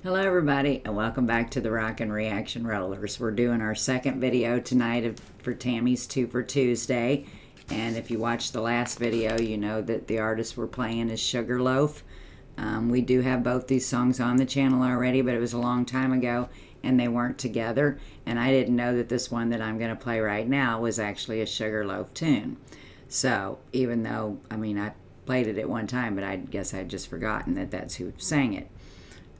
Hello everybody and welcome back to the Rockin Reaction Rollers. We're doing our second video tonight for Tammy's 2 for Tuesday. And if you watched the last video, you know that the artist we're playing is Sugarloaf. We do have both these songs on the channel already, but it was a long time ago and they weren't together. And I didn't know that this one that I'm going to play right now was actually a Sugarloaf tune. So even though, I played it at one time, but I guess I'd just forgotten that that's who sang it.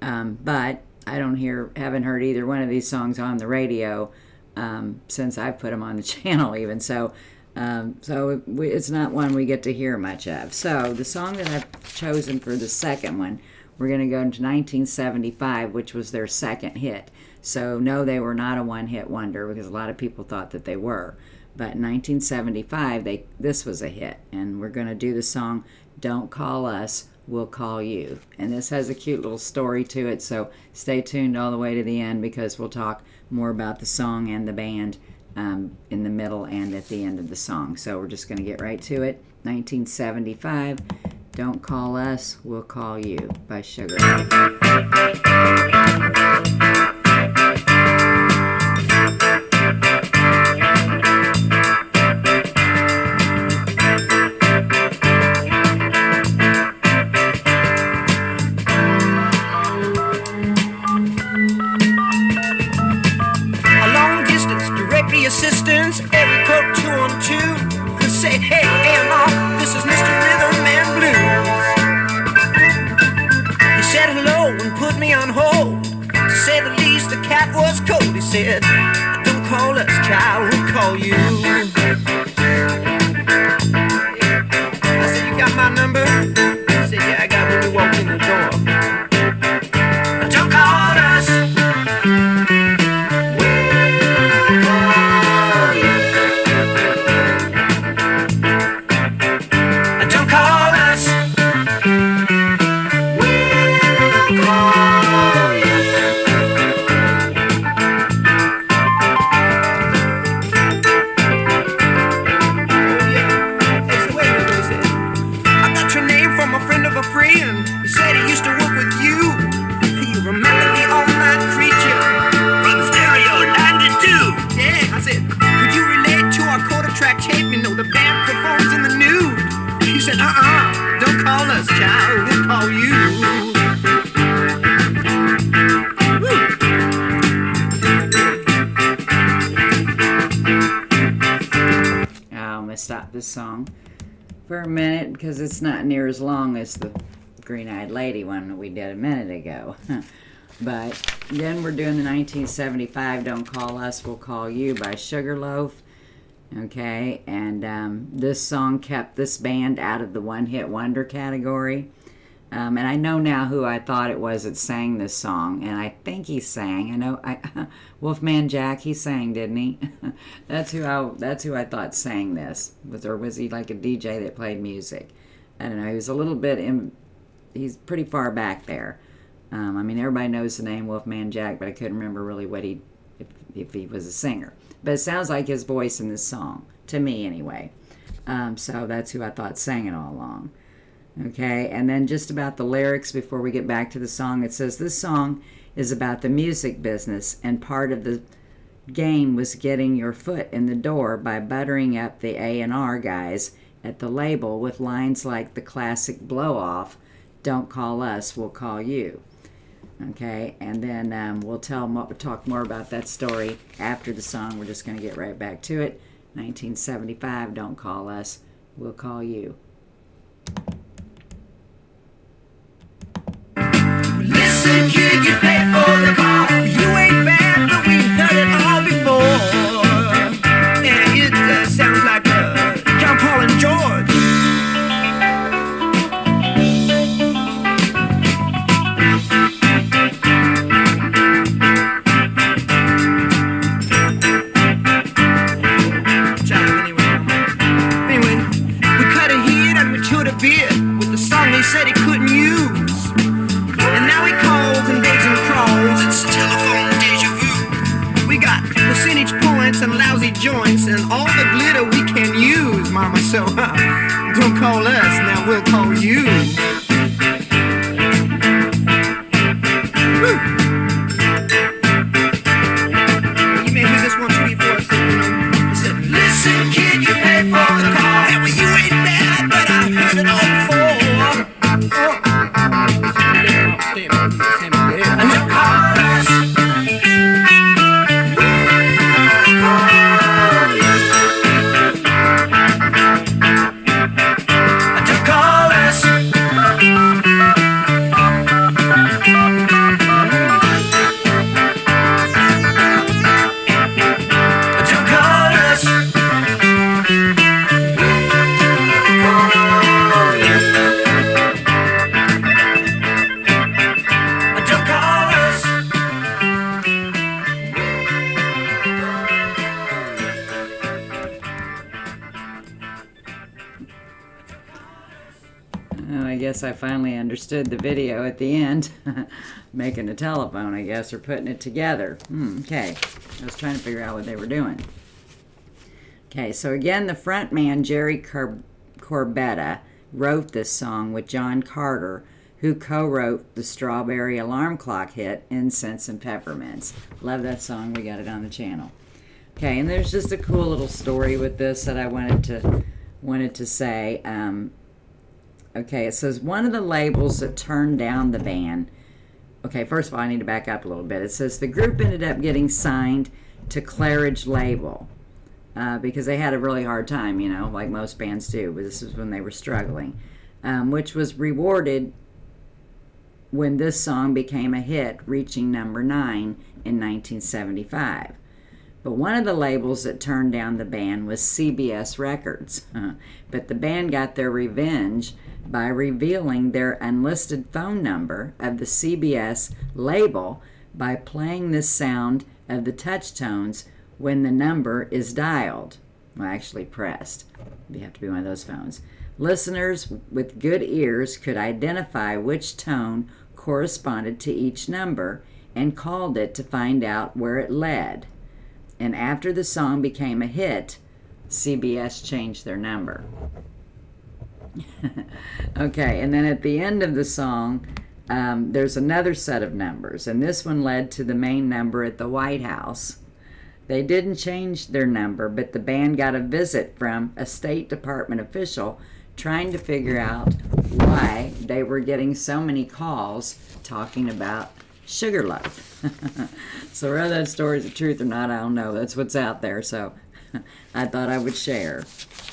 But I haven't heard either one of these songs on the radio since I've put them on the channel even. So it's not one we get to hear much of. So the song that I've chosen for the second one, we're going to go into 1975, which was their second hit. So no, they were not a one-hit wonder because a lot of people thought that they were. But in 1975, this was a hit. And we're going to do the song Don't Call Us, We'll Call You. And this has a cute little story to it, so stay tuned all the way to the end because we'll talk more about the song and the band in the middle and at the end of the song. So we're just going to get right to it. 1975, Don't Call Us, We'll Call You by Sugarloaf. Assistance, every code 212. Say, hey, A&R, this is Mr. Rhythm and Blues. He said hello and put me on hold. To say the least, the cat was cold. He said, don't call us, child, we'll call you. I said, you got my number? He said, yeah, I got when you walked in the door. Don't call us. Don't call us, child, we'll call you. I'm going to stop this song for a minute because it's not near as long as the Green-Eyed Lady one that we did a minute ago. But then we're doing the 1975 Don't Call Us, We'll Call You by Sugarloaf. Okay, and this song kept this band out of the one-hit wonder category. And I know now who I thought it was that sang this song, and I think he sang. Wolfman Jack, he sang, didn't he? That's who I thought sang this. Was he like a DJ that played music? I don't know. He was a little bit he's pretty far back there. Everybody knows the name Wolfman Jack, but I couldn't remember really if he was a singer. But it sounds like his voice in this song, to me anyway. So that's who I thought sang it all along. Okay, and then just about the lyrics before we get back to the song, it says, this song is about the music business, and part of the game was getting your foot in the door by buttering up the A&R guys at the label with lines like the classic blow-off, don't call us, we'll call you. Okay, and then we'll talk more about that story after the song. We're just going to get right back to it. 1975, Don't Call Us, We'll Call You. Listen, kid, you pay for the call. You ain't bad, but we heard it all before. And it sounds like John Paul and George. With the song they said he couldn't use. And now he calls and begs and crawls. It's telephone deja vu. We got percentage points and lousy joints and all the glitter we can use, mama. So don't call us, now we'll call you. Woo. Don't call us. Don't call us. Don't call us. Don't call us. Oh, I guess I finally understood the video at the end. Making a telephone, I guess, or putting it together. Okay. I was trying to figure out what they were doing. Okay, so again, the front man, Jerry Corbetta, wrote this song with John Carter, who co-wrote the Strawberry Alarm Clock hit, Incense and Peppermints. Love that song. We got it on the channel. Okay, and there's just a cool little story with this that I wanted to say. Okay, it says one of the labels that turned down the band. Okay, first of all, I need to back up a little bit. It says the group ended up getting signed to Claridge label because they had a really hard time, you know, like most bands do. But this is when they were struggling, which was rewarded when this song became a hit, reaching number 9 in 1975. But one of the labels that turned down the band was CBS Records. But the band got their revenge by revealing their unlisted phone number of the CBS label by playing the sound of the touch tones when the number is dialed. Well, actually pressed. You have to be one of those phones. Listeners with good ears could identify which tone corresponded to each number and called it to find out where it led. And after the song became a hit, CBS changed their number. Okay, and then at the end of the song, there's another set of numbers, and this one led to the main number at the White House. They didn't change their number, but the band got a visit from a State Department official trying to figure out why they were getting so many calls talking about Sugarloaf. So whether that story is the truth or not, I don't know. That's what's out there, so I thought I would share.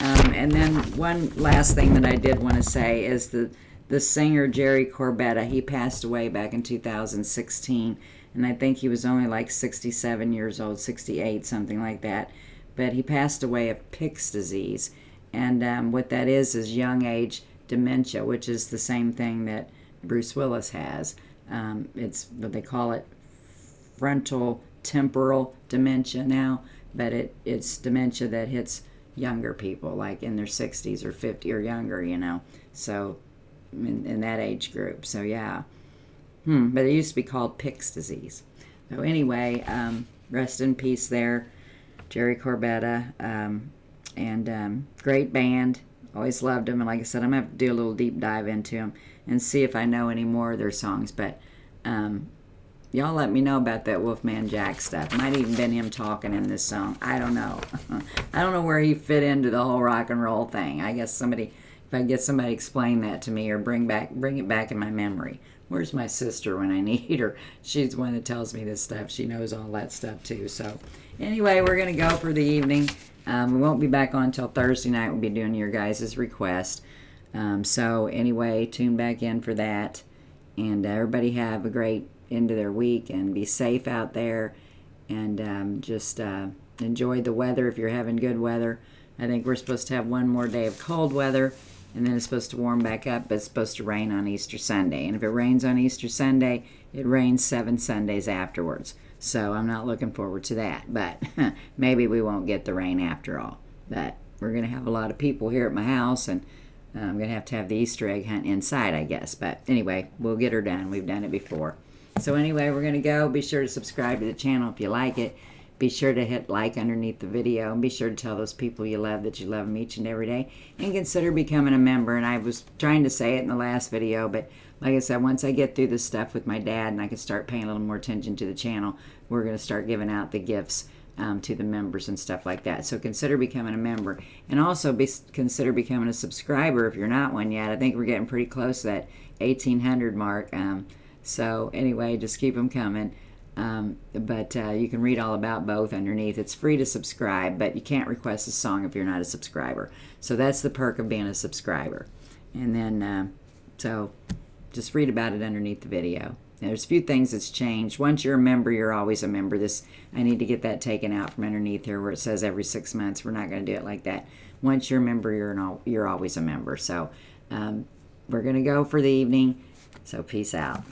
And then one last thing that I did want to say is the singer Jerry Corbetta. He passed away back in 2016, and I think he was only like 67 years old, 68, something like that. But he passed away of Pick's disease, and what that is young age dementia, which is the same thing that Bruce Willis has. It's what they call it, frontal temporal dementia now, but it's dementia that hits younger people, like in their 60s or 50 or younger, you know, so in that age group. So yeah, but it used to be called Pick's disease. So anyway, rest in peace there, Jerry Corbetta, and great band. Always loved them, and like I said, I'm gonna have to do a little deep dive into them and see if I know any more of their songs. But y'all let me know about that Wolfman Jack stuff. Might even been him talking in this song. I don't know. I don't know where he fit into the whole rock and roll thing. I guess if I get somebody explain that to me or bring it back in my memory. Where's my sister when I need her? She's the one that tells me this stuff. She knows all that stuff too. So anyway, we're going to go for the evening. We won't be back on until Thursday night. We'll be doing your guys' request. So anyway, tune back in for that. And everybody have a great end of their week and be safe out there. And just enjoy the weather if you're having good weather. I think we're supposed to have one more day of cold weather. And then it's supposed to warm back up, but it's supposed to rain on Easter Sunday. And if it rains on Easter Sunday, it rains 7 Sundays afterwards. So I'm not looking forward to that. But maybe we won't get the rain after all. But we're going to have a lot of people here at my house, and I'm going to have the Easter egg hunt inside, I guess. But anyway, we'll get her done. We've done it before. So anyway, we're going to go. Be sure to subscribe to the channel if you like it. Be sure to hit like underneath the video, and be sure to tell those people you love that you love them each and every day, and consider becoming a member. And I was trying to say it in the last video, but like I said, once I get through this stuff with my dad and I can start paying a little more attention to the channel, we're going to start giving out the gifts to the members and stuff like that. So consider becoming a member, and also consider becoming a subscriber if you're not one yet. I think we're getting pretty close to that 1,800 mark. So anyway, just keep them coming. But you can read all about both underneath. It's free to subscribe, but you can't request a song if you're not a subscriber. So that's the perk of being a subscriber. And then, so just read about it underneath the video. Now, there's a few things that's changed. Once you're a member, you're always a member. I need to get that taken out from underneath here where it says every 6 months. We're not going to do it like that. Once you're a member, you're always a member. So we're going to go for the evening. So peace out.